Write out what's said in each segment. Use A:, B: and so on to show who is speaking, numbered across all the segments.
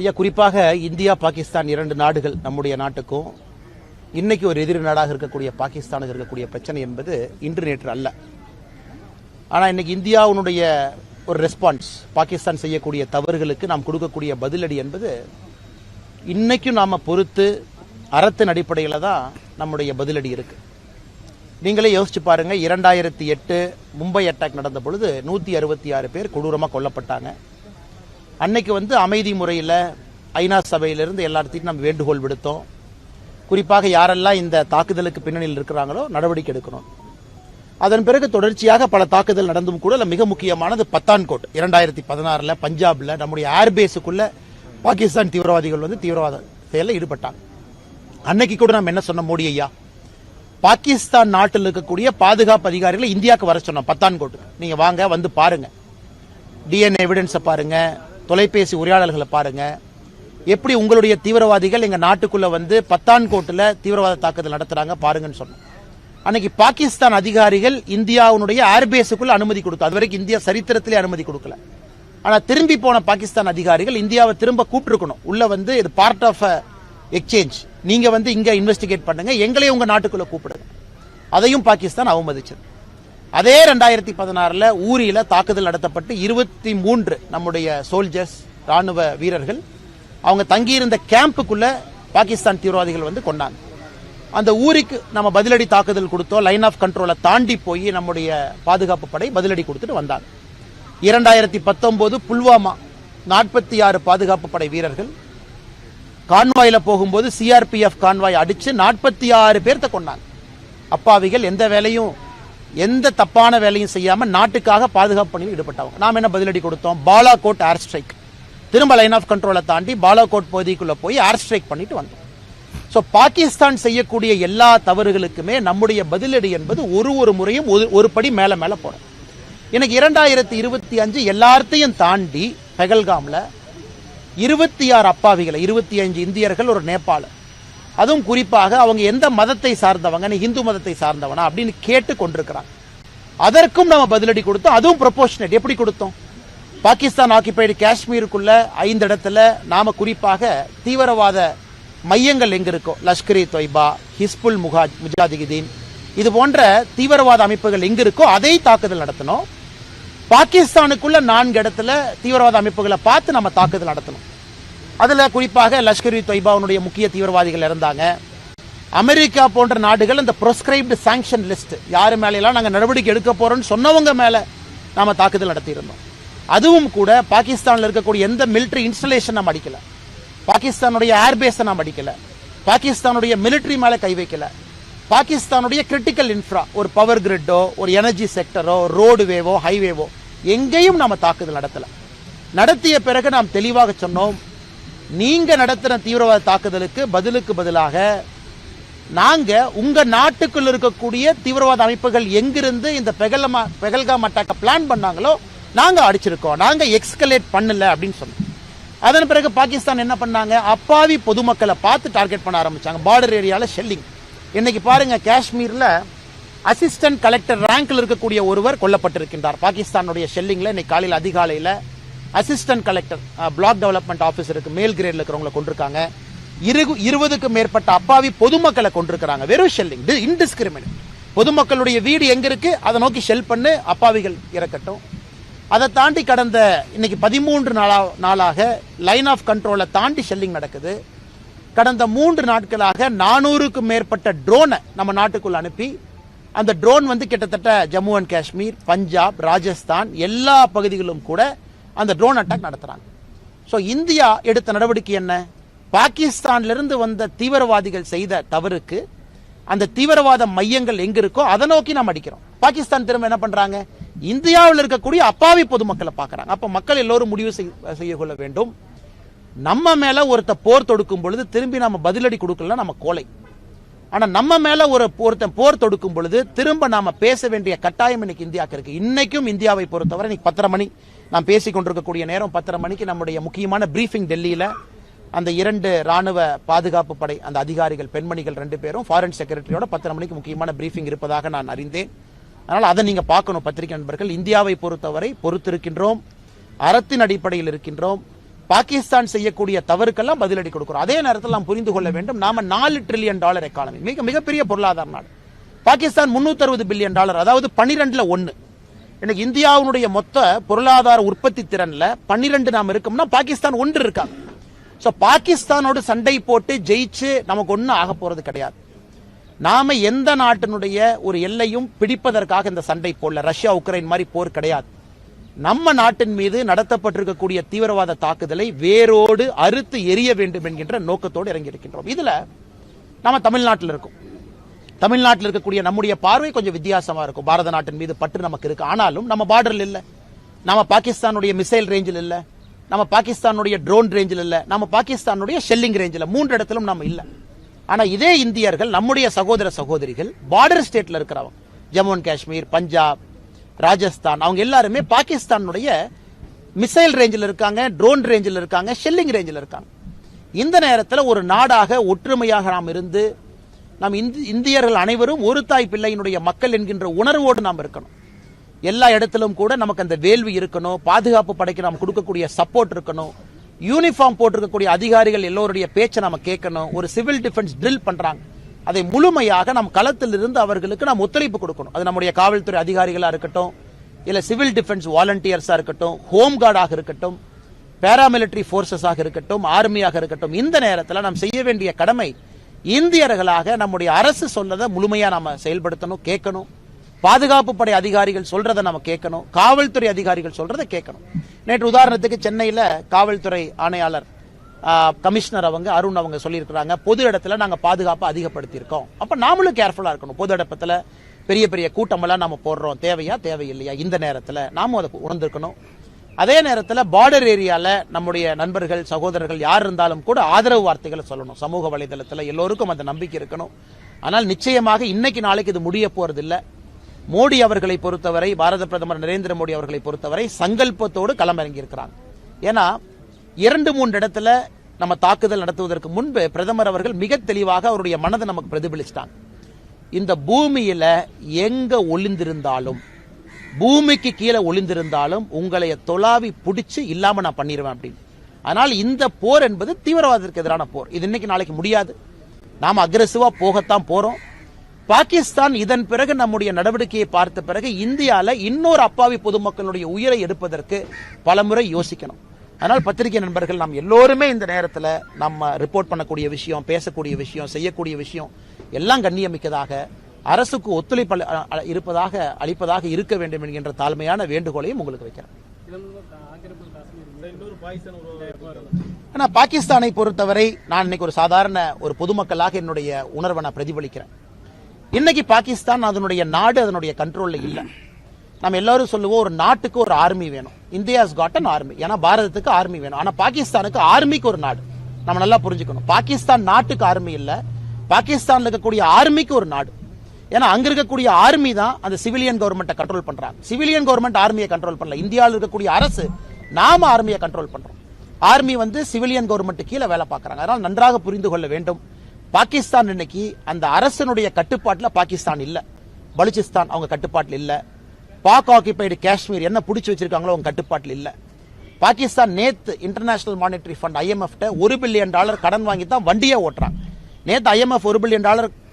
A: ஐயா, குறிப்பாக இந்தியா பாகிஸ்தான் இரண்டு நாடுகள் நம்முடைய நாட்டுக்கும் இன்னைக்கு ஒரு எதிரி நாடாக இருக்கக்கூடிய பாகிஸ்தானுக்கு இருக்கக்கூடிய பிரச்சனை என்பது இன்று நேற்று அல்ல. ஆனால் இன்னைக்கு இந்தியாவுடைய ஒரு ரெஸ்பான்ஸ், பாகிஸ்தான் செய்யக்கூடிய தவறுகளுக்கு நாம் கொடுக்கக்கூடிய பதிலடி என்பது இன்னைக்கும் நாம பொறுத்து அறத்தின் அடிப்படையில் தான் நம்முடைய பதிலடி இருக்கு. நீங்களே யோசிச்சு பாருங்க, 2008 மும்பை அட்டாக் நடந்த பொழுது 166 பேர் கொடூரமாக கொல்லப்பட்டாங்க. அன்னைக்கு அமைதி முறையில் ஐநா சபையிலிருந்து எல்லாத்தையும் நம்ம வேண்டுகோள் விடுத்தோம். குறிப்பாக யாரெல்லாம் இந்த தாக்குதலுக்கு பின்னணியில் இருக்கிறாங்களோ நடவடிக்கை எடுக்கணும். அதன் பிறகு தொடர்ச்சியாக பல தாக்குதல் நடந்தும் கூட மிக முக்கியமானது பத்தான்கோட் 2016 பஞ்சாப்ல நம்முடைய ஏர்பேஸுக்குள்ள பாகிஸ்தான் தீவிரவாதிகள் தீவிரவாத செயலில் ஈடுபட்டாங்க. அன்னைக்கு கூட நம்ம என்ன சொன்ன, மோடி ஐயா, பாகிஸ்தான் நாட்டில் இருக்கக்கூடிய பாதுகாப்பு அதிகாரிகளை இந்தியாவுக்கு வர சொன்னோம். பத்தான்கோட்டுக்கு நீங்க வாங்க, வந்து பாருங்க, டிஎன்ஏ எவிடன்ஸை பாருங்க, தொலைபேசி உரையாடல்களை பாருங்க, எப்படி உங்களுடைய தீவிரவாதிகள் எங்க நாட்டுக்குள்ள பத்தான்கோட்டுல தீவிரவாத தாக்குதல் நடத்துறாங்க பாருங்கன்னு சொன்னோம். அன்னைக்கு பாகிஸ்தான் அதிகாரிகள் இந்தியாவுடைய ஏர்பேஸுக்குள்ள அனுமதி கொடுத்தோம். அது வரைக்கும் இந்தியா சரித்திரத்திலே அனுமதி கொடுக்கல. ஆனா திரும்பி போன பாகிஸ்தான் அதிகாரிகள் இந்தியாவை திரும்ப கூப்பிட்டுருக்கணும். உள்ள இது பார்ட் ஆஃப் எக்ஸ்சேஞ்ச், நீங்க இங்க இன்வெஸ்டிகேட் பண்ணுங்க, எங்களையும் உங்க நாட்டுக்குள்ள கூப்பிடுங்க. அதையும் பாகிஸ்தான் அவமதிச்சது. அதே 2016 ஊரியில தாக்குதல் நடத்தப்பட்டு 23 நம்முடைய சோல்ஜர்ஸ், ராணுவ வீரர்கள் அவங்க தங்கியிருந்த கேம்புக்குள்ள பாகிஸ்தான் தீவிரவாதிகள் கொண்டாங்க. அந்த ஊருக்கு நம்ம பதிலடி தாக்குதல் கொடுத்தோம். லைன் ஆஃப் கண்ட்ரோலை தாண்டி போய் நம்முடைய பாதுகாப்பு படை பதிலடி கொடுத்துட்டு வந்தாங்க. 2019 புல்வாமா 46 பாதுகாப்பு படை வீரர்கள் கான்வாயில போகும்போது சிஆர்பிஎஃப் கான்வாய் அடிச்சு 46 பேர்த்த கொண்டாங்க. அப்பாவிகள் எந்த தப்பான வேலையும் செய்யாம நாட்டுக்காக பாதுகாப்பு பணியில் ஈடுபட்டவங்க. நாம் என்ன பதிலடி கொடுத்தோம்? பாலாகோட் ஏர் ஸ்ட்ரைக், திரும்ப லைன் ஆஃப் கண்ட்ரோலை தாண்டி பாலாகோட் பகுதிக்குள்ள போய் ஏர் ஸ்ட்ரைக் பண்ணிட்டு வந்தோம். சோ பாகிஸ்தான் செய்யக்கூடிய எல்லா தவறுகளுக்குமே நம்முடைய பதிலடி என்பது ஒரு முறையும் ஒரு படி மேல மேல போறோம். எனக்கு 2025 எல்லாத்தையும் தாண்டி பெகல்காம்ல 26 அப்பாவிகளை, 25 இந்தியர்கள், ஒரு நேபாளர், அதுவும் குறிப்பாக அவங்க எந்த மதத்தை சார்ந்தவங்க, இந்து மதத்தை சார்ந்தவனா அப்படின்னு கேட்டு கொண்டிருக்கிறாங்க. அதற்கும் நம்ம பதிலடி கொடுத்தோம். அதுவும் ப்ரொபோர்ஷனேட். எப்படி கொடுத்தோம்? பாகிஸ்தான் ஆக்கிபைடு காஷ்மீருக்குள்ள 5 இடத்துல நாம குறிப்பாக தீவிரவாத மையங்கள் எங்க இருக்கோ, லஷ்கர்-இ தொய்பா, ஹிஸ்புல் முஜாஹிதீன், இது போன்ற தீவிரவாத அமைப்புகள் எங்க இருக்கோ அதை தாக்குதல் நடத்தணும். பாகிஸ்தானுக்குள்ள 4 இடத்துல தீவிரவாத அமைப்புகளை பார்த்து நம்ம தாக்குதல் நடத்தணும். அதுல குறிப்பாக லஷ்கர்-இ தொய்பாவுடைய முக்கிய தீவிரவாதிகள் இருந்தாங்க. அமெரிக்கா போன்ற நாடுகள் இந்த ப்ரொஸ்கிரைப்டு சாங்ஷன் லிஸ்ட், யாரு மேல எல்லாம் நாங்க நடவடிக்கை எடுக்க போறோம்னு சொன்னவங்க மேல நாம தாக்குதல் நடத்தி இருந்தோம். அதுவும் கூட பாகிஸ்தான்ல இருக்கக்கூடிய எந்த மிலிட்டரி இன்ஸ்டலேஷன் நம்ம அடிக்கல, பாகிஸ்தானுடைய ஏர்பேஸை நாம் அடிக்கல, பாகிஸ்தானுடைய மிலிட்டரி மேல கை வைக்கல, பாகிஸ்தானுடைய கிரிட்டிக்கல் இன்ஃப்ரா, ஒரு பவர் கிரிட்டோ, ஒரு எனர்ஜி செக்டரோ, ரோடுவேவோ, ஹைவேவோ எங்கேயும் நாம தாக்குதல் நடத்தல. நடத்திய பிறகு நாம் தெளிவாக சொன்னோம், நீங்க நடத்தின தீவிரவாத தாக்குதலுக்கு பதிலாக நாங்க உங்க நாட்டுக்குள்ள இருக்கக்கூடிய தீவிரவாத அமைப்புகள் எங்கிருந்து இந்த பெகல்காம் அட்டாக்க பிளான் பண்ணாங்களோ நாங்க அடிச்சிருக்கோம், நாங்க எக்ஸ்கலேட் பண்ணல அப்படின்னு சொன்னோம். அதன் பிறகு பாகிஸ்தான் என்ன பண்ணாங்க? அப்பாவி பொதுமக்களை பார்த்து டார்கெட் பண்ண ஆரம்பிச்சாங்க. பார்டர் ஏரியால ஷெல்லிங். இன்னைக்கு பாருங்க, காஷ்மீர்ல அசிஸ்டன்ட் கலெக்டர் ரேங்க்ல இருக்கக்கூடிய ஒருவர் கொல்லப்பட்டிருக்கின்றார். பாகிஸ்தானுடைய ஷெல்லிங்ல இன்னைக்கு காலையில் அதிகாலையில அசிஸ்டன்ட் கலெக்டர், பிளாக் டெவலப்மெண்ட் ஆபீசருக்கு மேல் கிரேட்ல இருக்கிறவங்களை கொண்டிருக்காங்க. 20க்கும் மேற்பட்ட அப்பாவி பொதுமக்களை கொண்டிருக்கிறாங்க. வெறும் ஷெல்லிங், இன்டிஸ்கிரிமினேட். பொதுமக்களுடைய வீடு எங்க இருக்கு அதை நோக்கி ஷெல் பண்ணு, அப்பாவிகள் இறக்கட்டும். அதை தாண்டி கடந்த இன்னைக்கு 13 நாளாக லைன் ஆஃப் கண்ட்ரோலை தாண்டி ஷெல்லிங் நடக்குது. கடந்த 3 நாட்களாக 400க்கும் மேற்பட்ட ட்ரோனை நம்ம நாட்டுக்குள்ள அனுப்பி அந்த ட்ரோன் கிட்டத்தட்ட ஜம்மு அண்ட் காஷ்மீர், பஞ்சாப், ராஜஸ்தான் எல்லா பகுதிகளிலும் கூட அந்த ட்ரோன் அட்டாக் நடத்துறாங்க. சோ இந்தியா எடுத்த நடவடிக்கை என்ன? பாகிஸ்தான்ல இருந்து வந்த தீவிரவாதிகள் செய்த தவறுக்கு அந்த தீவிரவாத மையங்கள் எங்க இருக்கோ அதை நோக்கி நாம் அடிக்கிறோம். பாகிஸ்தான் திரும்ப என்ன பண்றாங்க? இந்தியாவில் இருக்கக்கூடிய அப்பாவி பொதுமக்களை பார்க்கறாங்க. அப்ப மக்கள் எல்லோரும் முடிவு செய்ய கொள்ள வேண்டும். நம்ம மேல ஒருத்த போர் தொடுக்கும் பொழுது திரும்பி நம்ம பதிலடி கொடுக்கல, நம்ம கோலை. ஆனா நம்ம மேல ஒருத்தன் போர் தொடுக்கும் பொழுது திரும்ப நாம பேச வேண்டிய கட்டாயம் இன்னைக்கு இந்தியாவுக்கு இருக்கு. இன்னைக்கும் இந்தியாவை பொறுத்தவரை இன்னைக்கு 10:30 மணி நாம் பேசிக் கொண்டிருக்கக்கூடிய நேரம், 10:30 மணிக்கு நம்முடைய முக்கியமான பிரீஃபிங் டெல்லியில அந்த 2 ராணுவ பாதுகாப்பு படை அந்த அதிகாரிகள், பெண்மணிகள் 2 பேரும் ஃபாரின் செக்ரட்டரியோட 10:30 மணிக்கு முக்கியமான பிரீஃபிங் இருப்பதாக நான் அறிந்தேன். அதனால் அதை நீங்க பார்க்கணும் பத்திரிகை நண்பர்கள். இந்தியாவை பொறுத்தவரை பொறுத்திருக்கின்றோம், அறத்தின் அடிப்படையில் இருக்கின்றோம். பாகிஸ்தான் செய்யக்கூடிய தவறுக்கெல்லாம் பதிலடி கொடுக்கிறோம். அதே நேரத்தில் நாம் புரிந்து கொள்ள வேண்டும், நாம $4 trillion எக்கானமி, மிகப்பெரிய பொருளாதார நாடு. பாகிஸ்தான் $360 பில்லியன், அதாவது 12ல் 1. இன்னைக்கு இந்தியாவுடைய மொத்த பொருளாதார உற்பத்தி திறன்ல 12 நாம் இருக்கோம்னா பாகிஸ்தான் 1 இருக்காங்க. சோ பாகிஸ்தானோடு சண்டை போட்டு ஜெயிச்சு நமக்கு ஒன்னும் ஆக போறது கிடையாது. நாம எந்த நாட்டினுடைய ஒரு எல்லையும் பிடிப்பதற்காக இந்த சண்டை போடல. ரஷ்யா உக்ரைன் மாதிரி போர் கிடையாது. நம்ம நாட்டின் மீது நடத்தப்பட்டிருக்கக்கூடிய தீவிரவாத தாக்குதலை வேரோடு அறுத்து எரிய வேண்டும் என்கின்ற நோக்கத்தோடு இறங்கி இருக்கின்றோம். இதுல நம்ம தமிழ்நாட்டில் இருக்கோம். தமிழ்நாட்டில் இருக்கக்கூடிய நம்முடைய பார்வை கொஞ்சம் வித்தியாசமா இருக்கும். பாரத நாட்டின் மீது பற்று நமக்கு இருக்கு. ஆனாலும் நம்ம பார்டரில் இல்ல, நம்ம பாகிஸ்தானுடைய மிசைல் ரேஞ்சில் இல்ல, நம்ம பாகிஸ்தானுடைய ட்ரோன் ரேஞ்சில் இல்ல, நம்ம பாகிஸ்தானுடைய ஷெல்லிங் ரேஞ்சில் 3 இடத்திலும் நம்ம இல்ல. ஆனா இதே இந்தியர்கள், நம்முடைய சகோதர சகோதரிகள் பார்டர் ஸ்டேட்ல இருக்கிறவங்க, ஜம்மு அண்ட் காஷ்மீர், பஞ்சாப், ராஜஸ்தான், அவங்க எல்லாருமே பாகிஸ்தானுடைய மிசைல் ரேஞ்சில் இருக்காங்க, ட்ரோன் ரேஞ்சில் இருக்காங்க, ஷெல்லிங் ரேஞ்சில் இருக்காங்க. இந்த நேரத்தில் ஒரு நாடாக ஒற்றுமையாக நாம் இருந்து நாம் இந்தியர்கள் அனைவரும் ஒரு தாய் பிள்ளையினுடைய மக்கள் என்கின்ற உணர்வோடு நாம் இருக்கணும். எல்லா இடத்திலும் கூட நமக்கு அந்த வேள்வி இருக்கணும், பாதுகாப்பு படைக்கு நாம் கொடுக்கக்கூடிய சப்போர்ட் இருக்கணும், யூனிஃபார்ம் போட்டிருக்கக்கூடிய அதிகாரிகள் எல்லோருடைய பேச்சை நாம கேட்கணும். ஒரு சிவில் டிஃபென்ஸ் ட்ரில் பண்றாங்க, அதை முழுமையாக நாம் களத்தில் இருந்து அவர்களுக்கு நாம் ஒத்துழைப்பு கொடுக்கணும். அது நம்முடைய காவல்துறை அதிகாரிகளா இருக்கட்டும், இல்ல சிவில் டிஃபென்ஸ் வாலண்டியர்ஸா இருக்கட்டும், ஹோம் கார்டாக இருக்கட்டும், பாராமிலிட்டரி போர்சஸாக இருக்கட்டும், ஆர்மியாக இருக்கட்டும், இந்த நேரத்தில் நாம் செய்ய வேண்டிய கடமை இந்தியர்களாக நம்முடைய அரசு சொல்லதை முழுமையா நாம செயல்படுத்தணும், கேட்கணும். பாதுகாப்பு படை அதிகாரிகள் சொல்றதை நம்ம கேட்கணும், காவல்துறை அதிகாரிகள் சொல்றதை கேட்கணும். நேற்று உதாரணத்துக்கு சென்னையில காவல்துறை ஆணையாளர் கமிஷனர் அருண் அவங்க சொல்லியிருக்கிறாங்க, பொது இடத்துல நாங்க பாதுகாப்பை அதிகப்படுத்தி இருக்கோம். அப்ப நாமளும் கேர்ஃபுல்லா இருக்கணும். பொது இடத்துல பெரிய பெரிய கூட்டமெல்லாம் நாம போடுறோம், தேவையா தேவையில்லையா, இந்த நேரத்தில் நாமும் அதை உணர்ந்திருக்கணும். அதே நேரத்தில் பார்டர் ஏரியால நம்முடைய நண்பர்கள் சகோதரர்கள் யார் இருந்தாலும் கூட ஆதரவு வார்த்தைகளை சொல்லணும். சமூக வலைதளத்தில் எல்லோருக்கும் அந்த நம்பிக்கை இருக்கணும். ஆனால் நிச்சயமாக இன்னைக்கு நாளைக்கு இது முடிய போறதில்லை. மோடி அவர்களை பொறுத்தவரை, பாரத பிரதமர் நரேந்திர மோடி அவர்களை பொறுத்தவரை சங்கல்பத்தோடு களமிறங்கி இருக்கிறாங்க. ஏன்னா 2-3 இடத்துல நம்ம தாக்குதல் நடத்துவதற்கு முன்பு பிரதமர் அவர்கள் மிக தெளிவாக அவருடைய மனதை நமக்கு பிரதிபலிச்சிட்டாங்க. இந்த பூமியில எங்க ஒளிந்திருந்தாலும், பூமிக்கு கீழே ஒளிந்திருந்தாலும் உங்களை தொலாவி பிடிச்சு இல்லாம நான் பண்ணிடுவேன் அப்படின்னு. ஆனால் இந்த போர் என்பது தீவிரவாதத்திற்கு எதிரான போர். இது இன்னைக்கு நாளைக்கு முடியாது. நாம அக்ரெசிவா போகத்தான் போறோம். பாகிஸ்தான் இதன் பிறகு நம்முடைய நடவடிக்கையை பார்த்த பிறகு இந்தியால இன்னொரு அப்பாவி பொதுமக்களுடைய உயிரை எடுப்பதற்கு பலமுறை யோசிக்கணும். அதனால் பத்திரிகை நண்பர்கள், நாம் எல்லோருமே இந்த நேரத்தில் நம்ம ரிப்போர்ட் பண்ணக்கூடிய விஷயம், பேசக்கூடிய விஷயம், செய்யக்கூடிய விஷயம் எல்லாம் கண்ணியமிக்கதாக, அரசுக்கு ஒத்துழைப்பு அளிப்பதாக இருக்க வேண்டும் என்கின்ற தாழ்மையான வேண்டுகோளையும் உங்களுக்கு வைக்கிறேன். ஆனா பாகிஸ்தானை பொறுத்தவரை நான் இன்னைக்கு ஒரு சாதாரண ஒரு பொதுமக்களாக என்னுடைய உணர்வை நான் பிரதிபலிக்கிறேன். இன்னைக்கு பாகிஸ்தான் அதனுடைய நாடு அதனுடைய கண்ட்ரோல்ல இல்ல. நம்ம எல்லாரும் சொல்லுவோம், ஒரு நாட்டுக்கு ஒரு ஆர்மி வேணும். India's got an army. ஏன்னா பாரதத்துக்கு ஆர்மி வேணும். ஆனா பாகிஸ்தானுக்கு ஆர்மிக்கு ஒரு நாடு. நம்ம நல்லா புரிஞ்சுக்கணும். பாகிஸ்தான் நாட்டுக்கு ஆர்மி இல்ல, பாகிஸ்தான்ல இருக்கக்கூடிய ஆர்மிக்கு ஒரு நாடு. ஏன்னா அங்க இருக்கக்கூடிய ஆர்மி தான் அந்த சிவிலியன் கவர்மெண்ட்டை கண்ட்ரோல் பண்றாங்க. சிவிலியன் கவர்மெண்ட் ஆர்மியை கண்ட்ரோல் பண்ணல. இந்தியாவில் இருக்கக்கூடிய அரசு நாம ஆர்மியை கண்ட்ரோல் பண்றோம். ஆர்மி சிவிலியன் கவர்மெண்ட் கீழே வேலை பார்க்கறாங்க. அதனால நன்றாக புரிந்து கொள்ள வேண்டும். பாகிஸ்தான் இன்னைக்கு அந்த அரசனுடைய கட்டுப்பாட்டில் பாகிஸ்தான் இல்ல. பலுச்சிஸ்தான் அவங்க கட்டுப்பாட்டில் இல்ல. பாக் ஆக்கிபைடு காஷ்மீர் என்ன பிடிச்சி வச்சிருக்காங்களோ அவங்க கட்டுப்பாட்டில் இல்ல. பாகிஸ்தான் நேத்து international monetary fund IMF $1 billion கடன் வாங்கி தான் வண்டியே ஓட்டுறாங்க. நேத்து IMF $1 பில்லியன்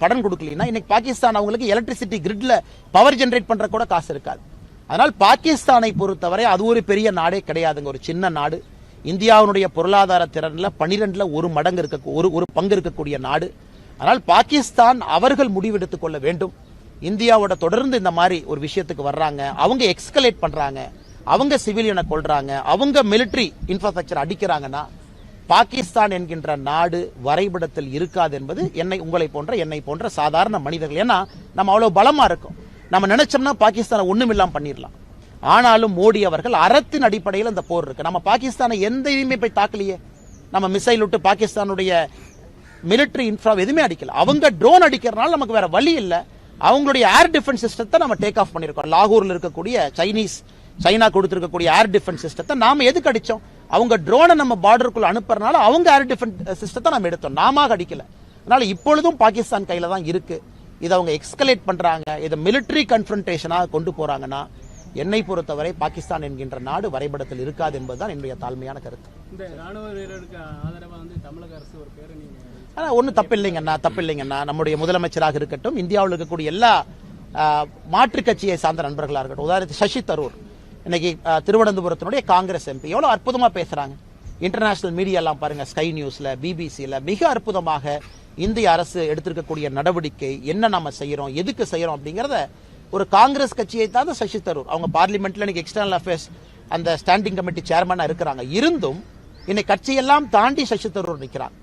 A: கடன் கொடுக்கலனா இன்னைக்கு பாகிஸ்தான் அவங்களுக்கு எலக்ட்ரிசிட்டி கிரிட்ல பவர் ஜெனரேட் பண்ற கூட காசு இருக்காது. அதனால் பாகிஸ்தானை பொறுத்தவரை அது ஒரு பெரிய நாடே கிடையாதுங்க, ஒரு சின்ன நாடு. இந்தியாவுடைய பொருளாதார திறன்ல 12ல் 1 மடங்கு ஒரு பங்கு இருக்கக்கூடிய நாடு. ஆனால் பாகிஸ்தான் அவர்கள் முடிவெடுத்துக் கொள்ள வேண்டும். இந்தியாவோட தொடர்ந்து இந்த மாதிரி ஒரு விஷயத்துக்கு வர்றாங்க, அவங்க எக்ஸ்கலேட் பண்றாங்க, அவங்க சிவிலியனை கொள்றாங்க, அவங்க மிலிட்டரி இன்ஃப்ராஸ்ட்ரக்சர் அடிக்கிறாங்கன்னா பாகிஸ்தான் என்கின்ற நாடு வரைபடத்தில் இருக்காது என்பது என்னை போன்ற சாதாரண மனிதர்கள். ஏன்னா நம்ம அவ்வளவு பலமா இருக்கும். நம்ம நினைச்சோம்னா பாகிஸ்தானை ஒண்ணுமில்லாம பண்ணிடலாம். ஆனாலும் மோடி அவர்கள் அறத்தின் அடிப்படையில் இந்த போர் இருக்கு. நம்ம பாகிஸ்தானை எதையுமே போய் தாக்கலையே. நம்ம மிசைல் விட்டு பாகிஸ்தானுடைய மிலிட்டரி இன்ஃப்ரா எதுவுமே அடிக்கல. அவங்க ட்ரோன் அடிக்கிறதுனால நமக்கு வேற வழி இல்ல. அவங்களுடைய ஏர் டிஃபென்ஸ் சிஸ்டத்தை நம்ம டேக் ஆஃப் பண்ணிருக்கோம். லாகூர்ல இருக்கக்கூடிய சைனா கொடுத்திருக்கக்கூடிய ஏர் டிஃபென்ஸ் சிஸ்டத்தை நாம எதுக்கு அடிச்சோம்? அவங்க ட்ரோனை நம்ம பார்டருக்குள்ள அனுப்புறதுனால அவங்க ஏர் டிஃபென்ஸ் சிஸ்டத்தை நம்ம எடுத்தோம், நாம அடிக்கல. அதனால இப்பொழுதும் பாகிஸ்தான் கையில தான் இருக்கு. இதை அவங்க எக்ஸ்கலேட் பண்றாங்க, இதை மிலிட்டரி கன்ஃபரன்டேஷனாக கொண்டு போறாங்கன்னா என்னை பொறுத்தவரை பாகிஸ்தான் என்கின்ற நாடு வரைபடத்தில் இருக்காது என்பதுதான் என்னுடைய தாழ்மையான கருத்து.
B: இந்த ராணுவ வீரருக்கு ஆதரவா தமிழக அரசு ஒரு பேரணி,
A: ஆனால் ஒன்றும் தப்பில்லைங்கண்ணா. நம்முடைய முதலமைச்சராக இருக்கட்டும், இந்தியாவில் இருக்கக்கூடிய எல்லா மாற்றுக் கட்சியை சார்ந்த நண்பர்களாக இருக்கட்டும், உதாரணத்துக்கு சசி தரூர் இன்னைக்கு திருவனந்தபுரத்தினுடைய காங்கிரஸ் எம்பி எவ்வளவு அற்புதமா பேசுறாங்க. இன்டர்நேஷனல் மீடியா எல்லாம் பாருங்க, ஸ்கை நியூஸ்ல, பிபிசியில் மிக அற்புதமாக இந்திய அரசு எடுத்திருக்கக்கூடிய நடவடிக்கை என்ன நம்ம செய்யறோம், எதுக்கு செய்யறோம் அப்படிங்கறத ஒரு காங்கிரஸ் கட்சியை தான் சசி தரூர், அவங்க பார்லிமெண்ட்ல இன்னைக்கு எக்ஸ்டர்னல் அஃபேர்ஸ் அந்த ஸ்டாண்டிங் கமிட்டி சேர்மனா இருக்கிறாங்க. இருந்தும் இன்னைக்கு கட்சியெல்லாம் தாண்டி சசி தரூர் நிற்கிறாங்க.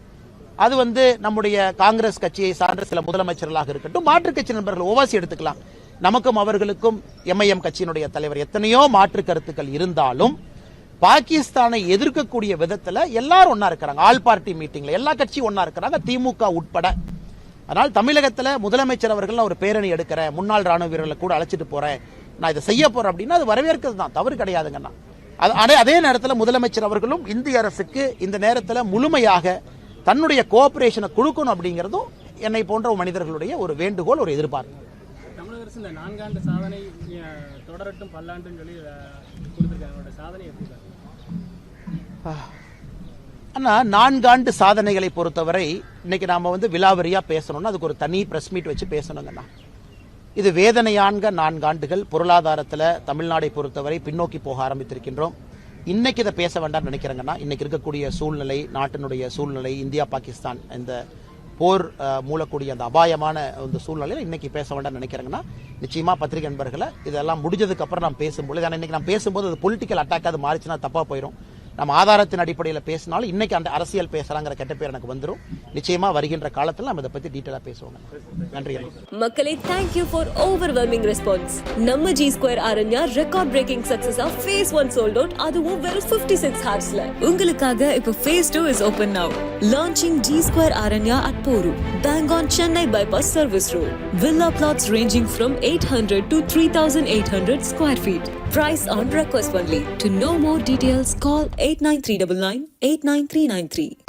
A: அது நம்முடைய காங்கிரஸ் கட்சியை சார்ந்த சில முதலமைச்சர்களாக இருக்கட்டும், மாற்றுக் கட்சி நண்பர்கள் ஓவாசி எடுத்துக்கலாம். நமக்கும் அவர்களுக்கும் எம்ஐஎம் கட்சியினுடைய தலைவர் எத்தனையோ மாற்று கருத்துக்கள் இருந்தாலும் பாகிஸ்தானை எதிர்க்கக்கூடிய விதத்துல எல்லாரும் ஒன்னா இருக்கிறாங்க. ஆல் பார்ட்டி மீட்டிங்ல எல்லா கட்சியும் ஒன்னா இருக்கிறாங்க, திமுக உட்பட. அதனால் தமிழகத்துல முதலமைச்சர் அவர்கள் ஒரு பேரணி எடுக்கிறேன், முன்னாள் ராணுவ வீரர்களை கூட அழைச்சிட்டு போறேன், நான் இதை செய்ய போறேன் அப்படின்னா அது வரவேற்கிறது தான், தவறு கிடையாதுங்கண்ணா. அதே நேரத்தில் முதலமைச்சர் அவர்களும் இந்திய அரசுக்கு இந்த நேரத்தில் முழுமையாக தன்னுடைய கோஆபரேஷனை கொடுக்கணும் அப்படிங்கிறதும் என்னை போன்ற மனிதர்களுடைய ஒரு வேண்டுகோள், ஒரு எதிர்பார்ப்பு.
B: தமிழக அரசு இந்த 4 ஆண்டு சாதனை தொடரட்டும் பல்லாண்டுன்னு சொல்லி கொடுத்திருக்காங்க. சாதனை எப்படி
A: அண்ணா, 4 ஆண்டு சாதனைகளை பொறுத்தவரை இன்னைக்கு நாம விலாவரியா பேசணும்னா அதுக்கு ஒரு தனி பிரஸ் மீட் வச்சு பேசணுங்கண்ணா. இது வேதனையான 4 ஆண்டுகள். பொருளாதாரத்தில் தமிழ்நாடை பொறுத்தவரை பின்னோக்கி போக ஆரம்பித்திருக்கின்றோம். இன்னைக்கு இதை பேச வேண்டாம்னு நினைக்கிறேங்கன்னா, இன்னைக்கு இருக்கக்கூடிய சூழ்நிலை, நாட்டினுடைய சூழ்நிலை, இந்தியா பாகிஸ்தான் இந்த போர் மூலக்கூடிய அந்த அபாயமான இந்த சூழ்நிலையில் இன்னைக்கு பேச வேண்டாம்னு நினைக்கிறேங்கன்னா, நிச்சயமா பத்திரிகை நண்பர்களை இதெல்லாம் முடிஞ்சதுக்கு அப்புறம் நாம் பேசும்போது, இன்னைக்கு நான் பேசும்போது அது பொலிட்டிக்கல் அட்டாக் அது மாறிச்சுன்னா தப்பா போயிடும். நம்ம ஆதாரத்தின் அடிப்படையில் பேசினாலும் இன்னைக்கு அந்த அரசியல் பேசலாங்கிற கெட்ட பேர் எனக்கு வந்துடும். நிச்சயமா வருகின்ற காலத்தில் நம்ம இதை பத்தி டீட்டெயிலா பேசுவோம். நன்றி
C: மக்களே. Thank you for overwhelming response. நம்ம G Square Aranya record breaking சக்சஸா phase 1 sold out, அதுவும் வெறும் 56 ஹார்ஸ்ல. உங்களுக்காக இப்போ phase 2 is open now. Launching G Square Aranya at Poru, bang on Chennai bypass service road. Villa plots ranging from 800 to 3,800 square feet. Price on request only. To know more details, call 89399 89393.